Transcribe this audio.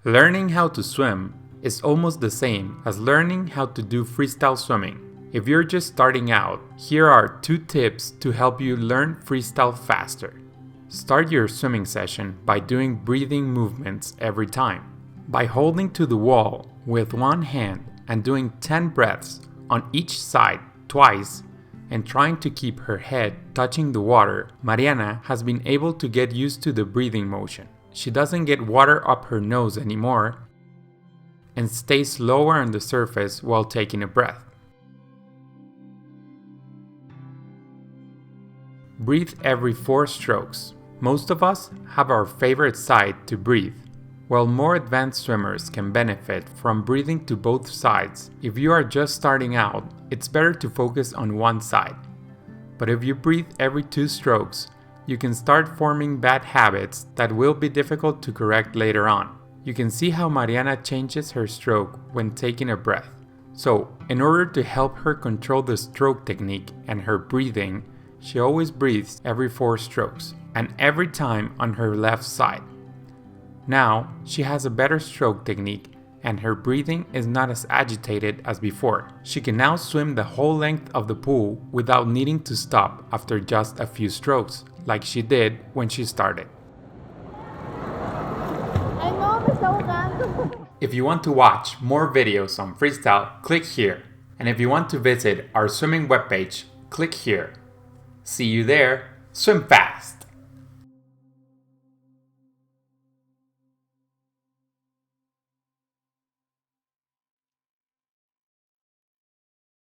Learning how to swim is almost the same as learning how to do freestyle swimming. If you're just starting out, here are 2 tips to help you learn freestyle faster. Start your swimming session by doing breathing movements every time. By holding to the wall with one hand and doing 10 breaths on each side twice and trying to keep her head touching the water, Marianna has been able to get used to the breathing motion. She doesn't get water up her nose anymore and stays lower on the surface while taking a breath. Breathe every 4 strokes. Most of us have our favorite side to breathe. While more advanced swimmers can benefit from breathing to both sides, if you are just starting out, it's better to focus on one side. But if you breathe every 2 strokes, you can start forming bad habits that will be difficult to correct later on. You can see how Marianna changes her stroke when taking a breath. So, in order to help her control the stroke technique and her breathing, she always breathes every 4 strokes, and every time on her left side. Now, she has a better stroke technique and her breathing is not as agitated as before. She can now swim the whole length of the pool without needing to stop after just a few strokes, like she did when she started. If you want to watch more videos on freestyle, click here. And if you want to visit our swimming webpage, click here. See you there. Swim fast!